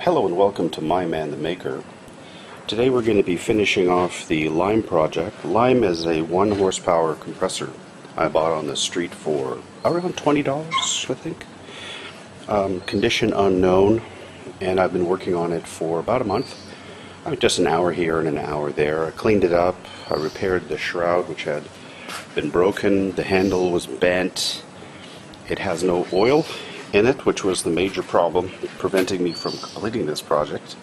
Hello and welcome to My Man the Maker. Today we're going to be finishing off the Lime project. Lime is a 1 horsepower compressor I bought on the street for around $20, I think. Condition unknown, and I've been working on it for about a month. Just an hour here and an hour there. I cleaned it up, I repaired the shroud which had been broken, the handle was bent, it has no oil in it, which was the major problem preventing me from completing this project.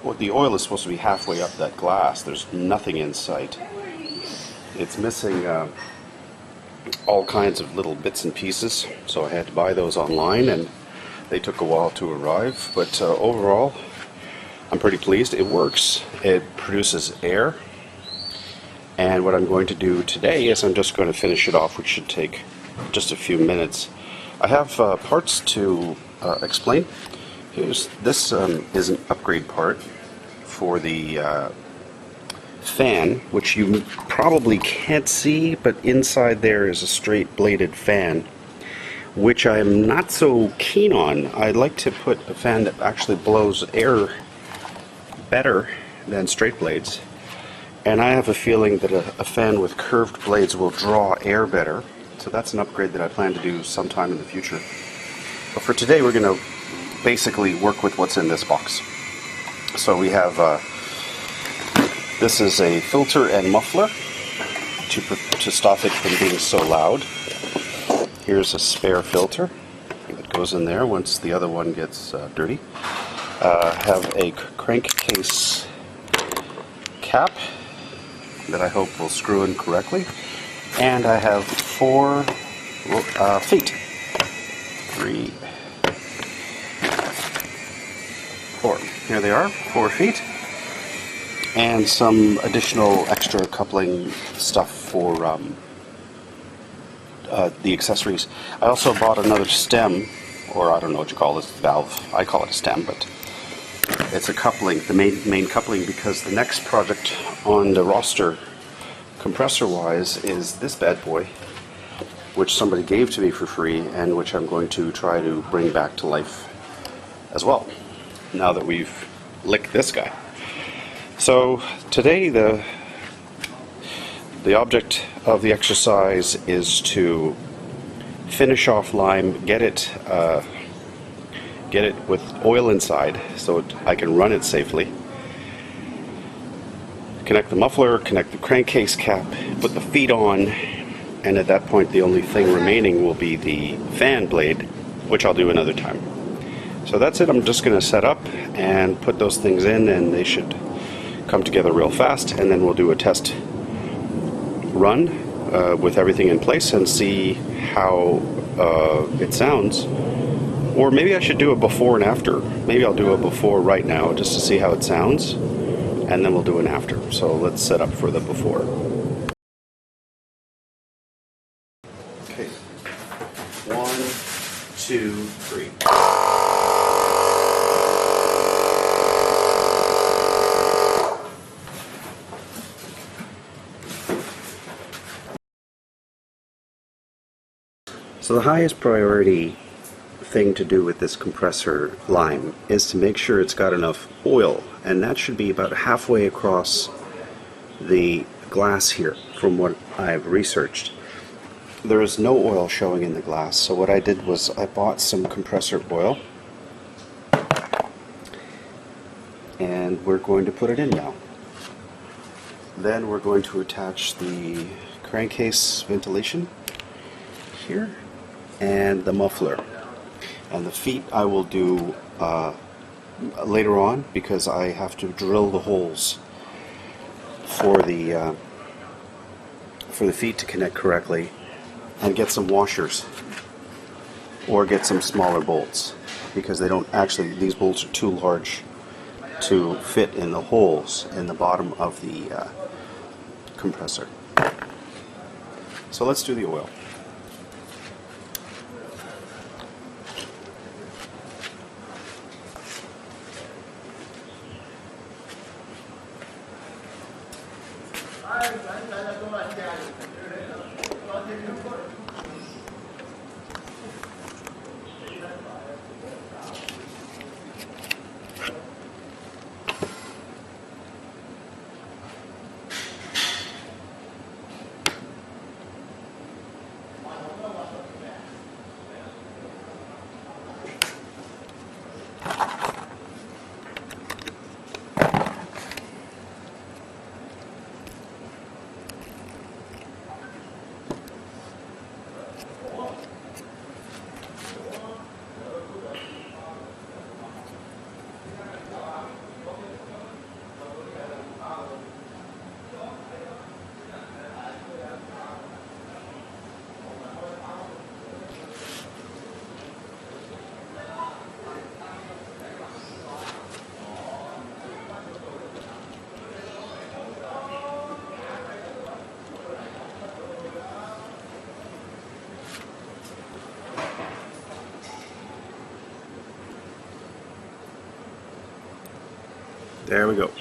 Well, the oil is supposed to be halfway up that glass. There's nothing in sight. It's missing all kinds of little bits and pieces, so I had to buy those online, and they took a while to arrive. But overall, I'm pretty pleased. It works. It produces air, and what I'm going to do today is I'm just going to finish it off, which should take just a few minutes. I have parts to explain. This is an upgrade part for the fan, which you probably can't see, but inside there is a straight bladed fan, which I'm not so keen on. I'd like to put a fan that actually blows air better than straight blades, and I have a feeling that a fan with curved blades will draw air better. So that's an upgrade that I plan to do sometime in the future. But for today, we're going to basically work with what's in this box. So we have, this is a filter and muffler to stop it from being so loud. Here's a spare filter that goes in there once the other one gets dirty. Have a crankcase cap that I hope will screw in correctly. And I have 4 feet. 3, 4. Here they are, 4 feet. And some additional extra coupling stuff for the accessories. I also bought another stem, or I don't know what you call this, valve. I call it a stem, but it's a coupling, the main coupling, because the next project on the roster compressor-wise is this bad boy, which somebody gave to me for free, and which I'm going to try to bring back to life as well, now that we've licked this guy. So today the object of the exercise is to finish off Lime, get it with oil inside so I can run it safely. Connect the muffler, connect the crankcase cap, put the feet on, and at that point the only thing remaining will be the fan blade, which I'll do another time. So that's it. I'm just going to set up and put those things in, and they should come together real fast, and then we'll do a test run with everything in place and see how it sounds. Or maybe I should do a before and after. Maybe I'll do a before right now just to see how it sounds, and then we'll do an after. So let's set up for the before. Okay. 1, 2, 3. So the highest priority thing to do with this compressor Lime is to make sure it's got enough oil, and that should be about halfway across the glass here from what I've researched. There is no oil showing in the glass, so what I did was I bought some compressor oil, and we're going to put it in now. Then we're going to attach the crankcase ventilation here and the muffler. And the feet I will do later on, because I have to drill the holes for the feet to connect correctly, and get some washers or get some smaller bolts, because they don't actually, these bolts are too large to fit in the holes in the bottom of the compressor. So let's do the oil. There we go.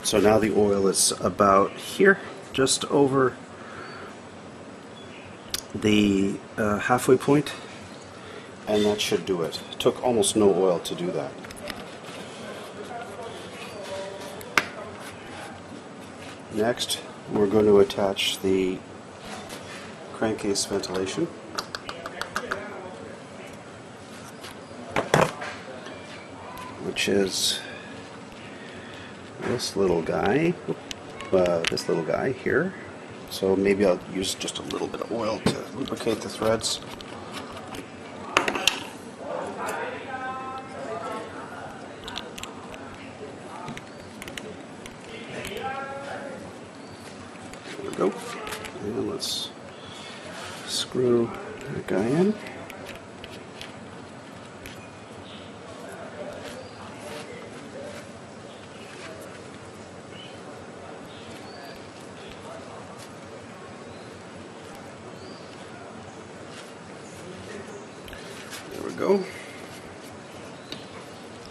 So now the oil is about here, just over the halfway point, and that should do it. It took almost no oil to do that. Next, we're going to attach the crankcase ventilation. Which is this little guy here. So maybe I'll use just a little bit of oil to lubricate the threads. There we go. And let's screw that guy in. There we go.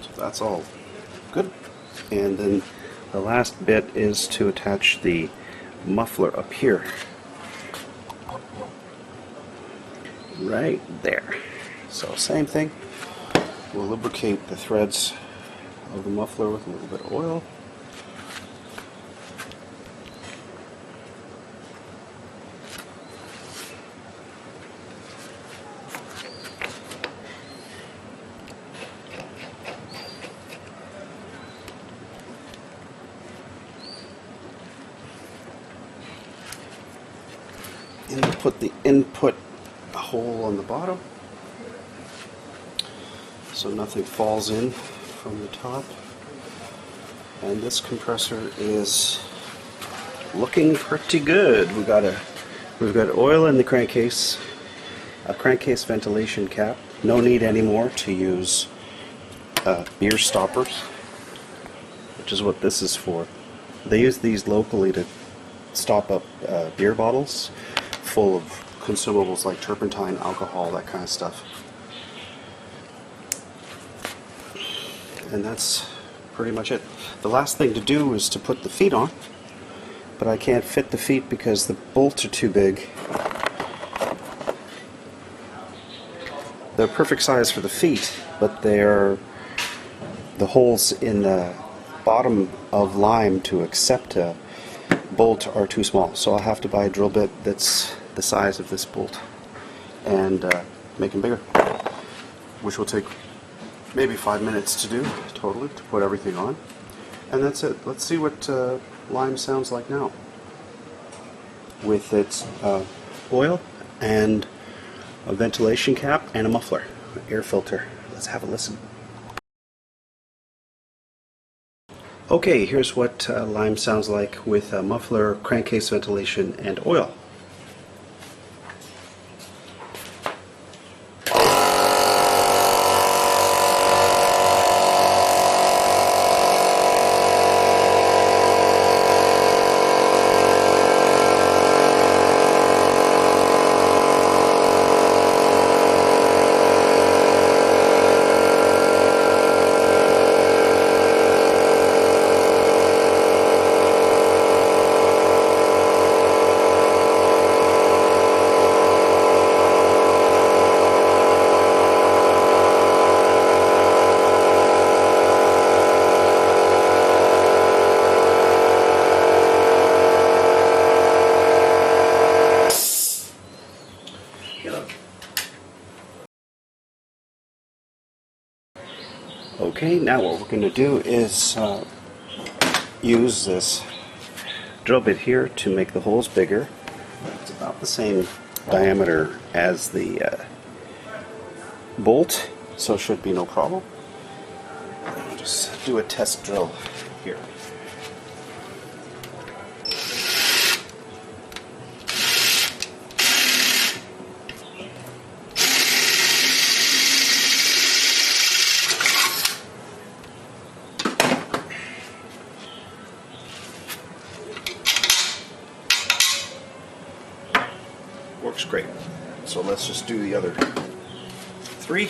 So that's all good. And then the last bit is to attach the muffler up here. Right there. So same thing. We'll lubricate the threads of the muffler with a little bit of oil. And we'll put the input hole on the bottom so nothing falls in from the top. And this compressor is looking pretty good. We've got oil in the crankcase, a crankcase ventilation cap. No need anymore to use beer stoppers, which is what this is for. They use these locally to stop up beer bottles full of consumables like turpentine, alcohol, that kind of stuff. And that's pretty much it. The last thing to do is to put the feet on, but I can't fit the feet because the bolts are too big. They're perfect size for the feet, but the holes in the bottom of lime to accept a bolt are too small, so I'll have to buy a drill bit that's the size of this bolt and make them bigger, which will take maybe 5 minutes to do totally, to put everything on. And that's it. Let's see what lime sounds like now with its oil and a ventilation cap and a muffler, air filter. Let's have a listen. Okay, here's what lime sounds like with a muffler, crankcase ventilation, and oil. Okay, now what we're going to do is use this drill bit here to make the holes bigger. It's about the same diameter as the bolt, so it should be no problem. I'll just do a test drill here. Works great. So let's just do the other three.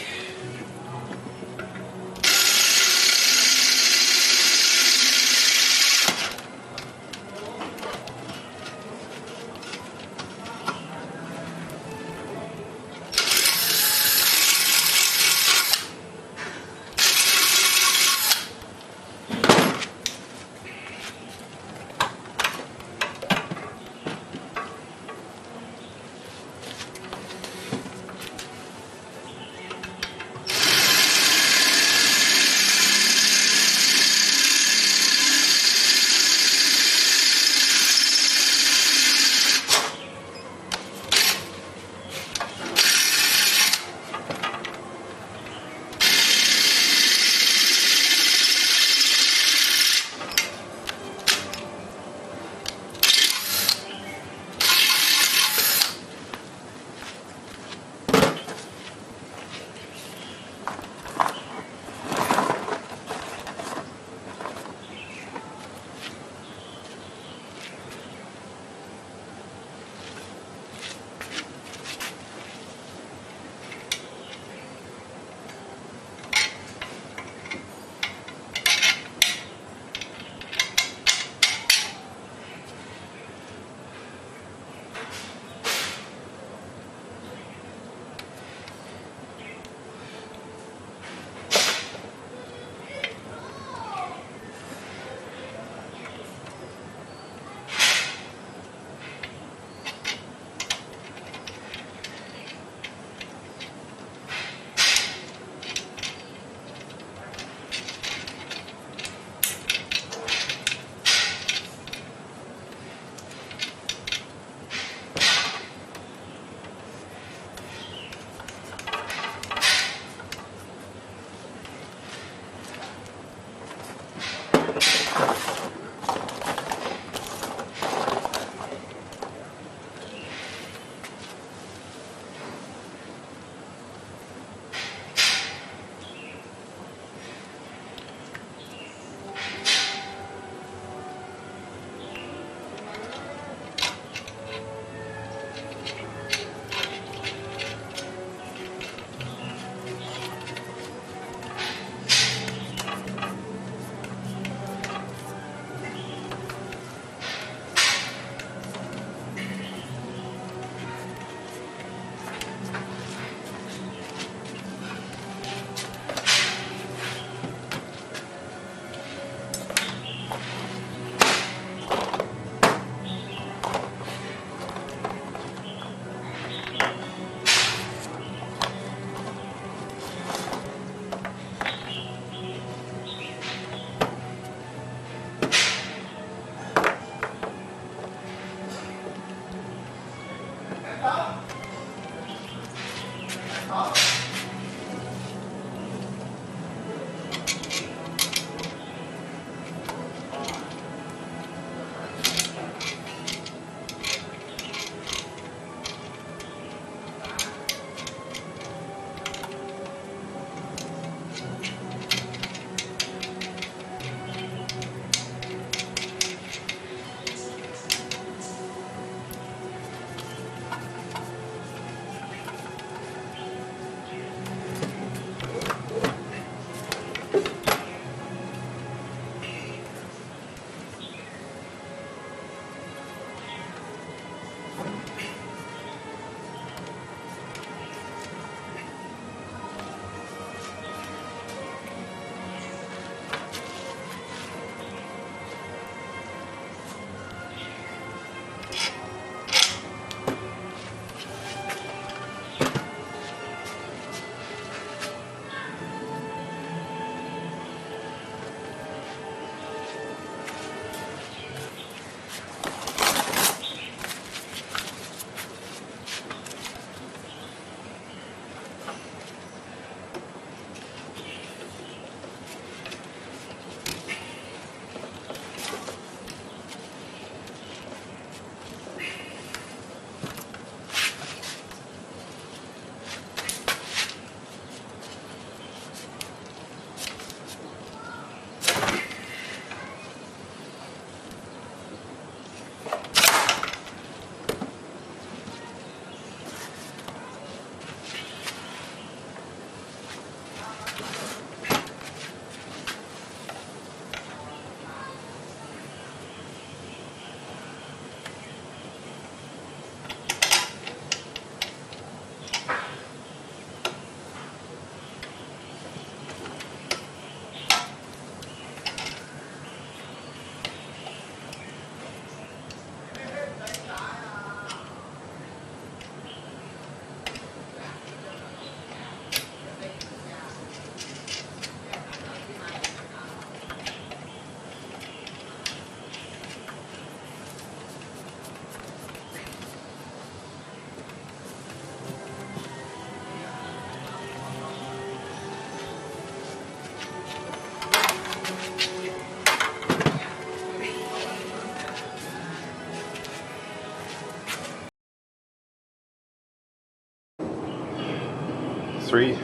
3,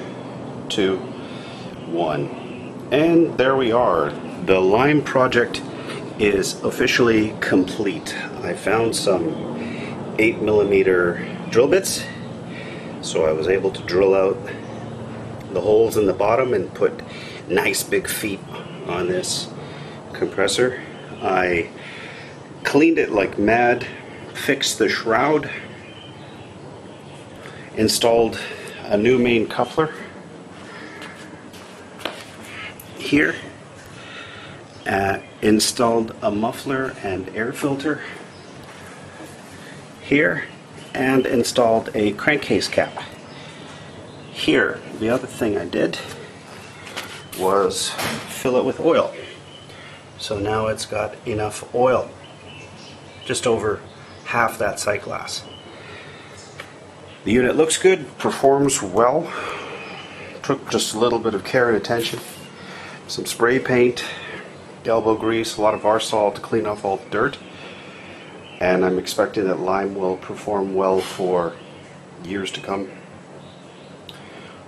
2, 1. And there we are. The lime project is officially complete. I found some 8mm drill bits, so I was able to drill out the holes in the bottom and put nice big feet on this compressor. I cleaned it like mad, fixed the shroud, installed a new main coupler here, installed a muffler and air filter here, and installed a crankcase cap here. The other thing I did was fill it with oil. So now it's got enough oil, just over half that sight glass. The unit looks good, performs well. Took just a little bit of care and attention. Some spray paint, elbow grease, a lot of Varsol to clean off all the dirt, and I'm expecting that lime will perform well for years to come.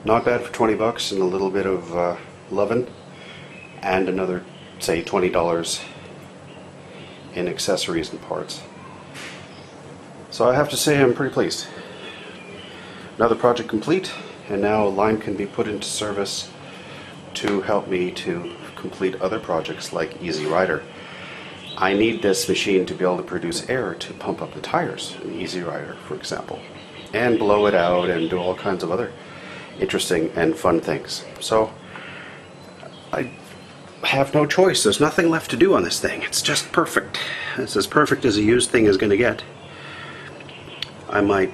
Not bad for 20 bucks and a little bit of loving, and another, say, $20 in accessories and parts. So I have to say I'm pretty pleased. Another project complete, and now lime can be put into service to help me to complete other projects like Easy Rider. I need this machine to be able to produce air to pump up the tires in Easy Rider, for example, and blow it out and do all kinds of other interesting and fun things. So I have no choice. There's nothing left to do on this thing. It's just perfect. It's as perfect as a used thing is going to get. I might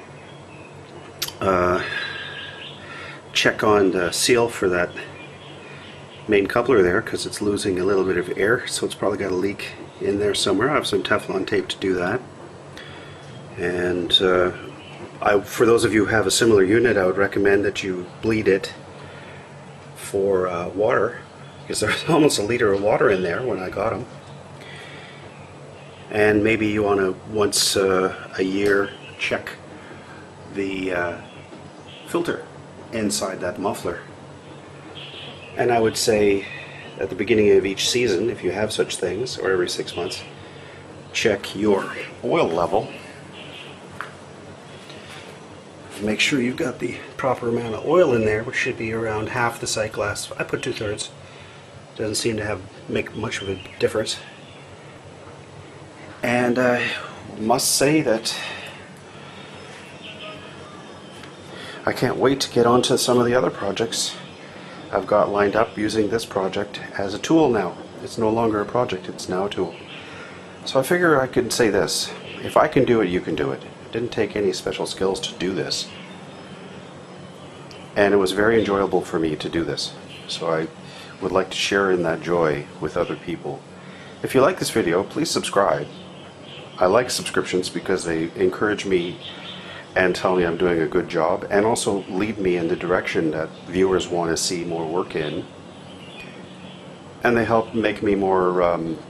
check on the seal for that main coupler there, because it's losing a little bit of air, so it's probably got a leak in there somewhere. I have some Teflon tape to do that. And for those of you who have a similar unit, I would recommend that you bleed it for water, because there's almost a liter of water in there when I got them. And maybe you want to once a year check the filter inside that muffler. And I would say at the beginning of each season, if you have such things, or every 6 months, check your oil level. Make sure you've got the proper amount of oil in there, which should be around half the sight glass. I put 2/3. Doesn't seem to make much of a difference. And I must say that I can't wait to get on to some of the other projects I've got lined up using this project as a tool now. It's no longer a project, it's now a tool. So I figure I could say this: if I can do it, you can do it. It didn't take any special skills to do this. And it was very enjoyable for me to do this. So I would like to share in that joy with other people. If you like this video, please subscribe. I like subscriptions because they encourage me and tell me I'm doing a good job, and also lead me in the direction that viewers want to see more work in. And they help make me more,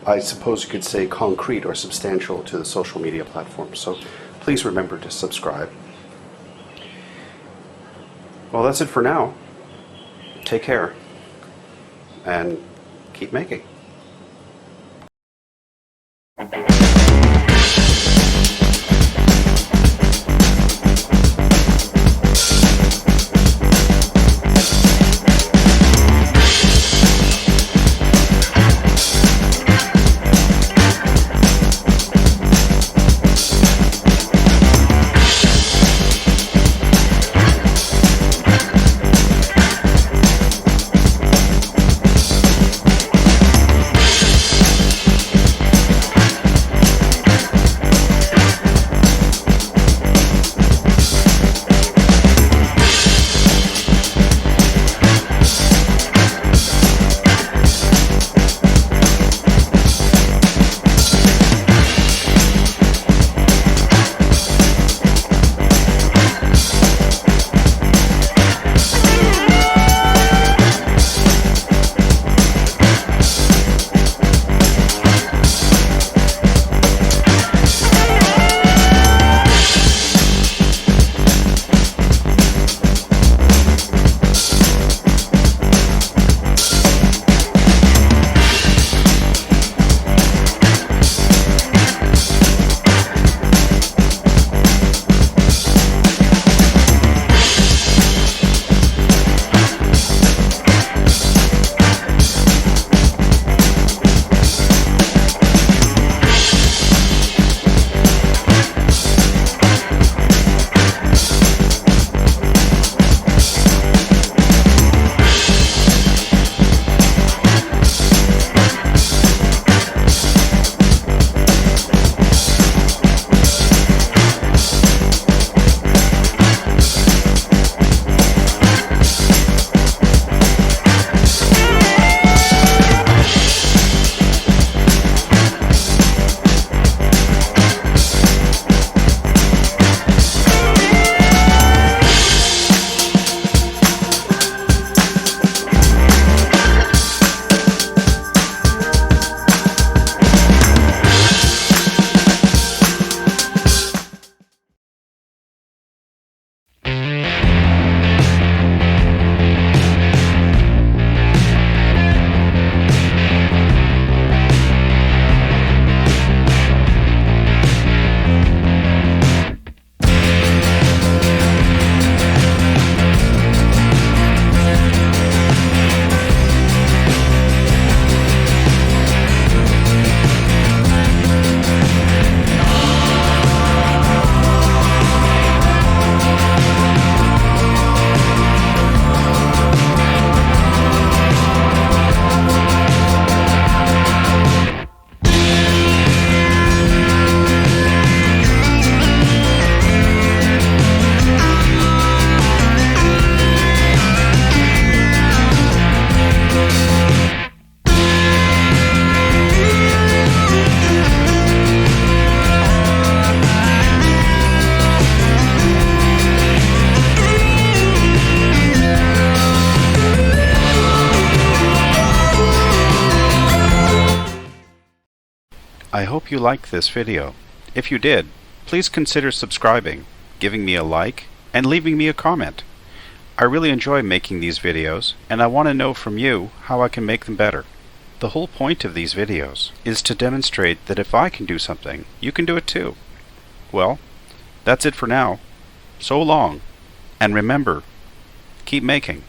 I suppose you could say, concrete or substantial to the social media platforms. So please remember to subscribe. Well, that's it for now. Take care and keep making. I hope you liked this video. If you did, please consider subscribing, giving me a like, and leaving me a comment. I really enjoy making these videos, and I want to know from you how I can make them better. The whole point of these videos is to demonstrate that if I can do something, you can do it too. Well, that's it for now. So long, and remember, keep making.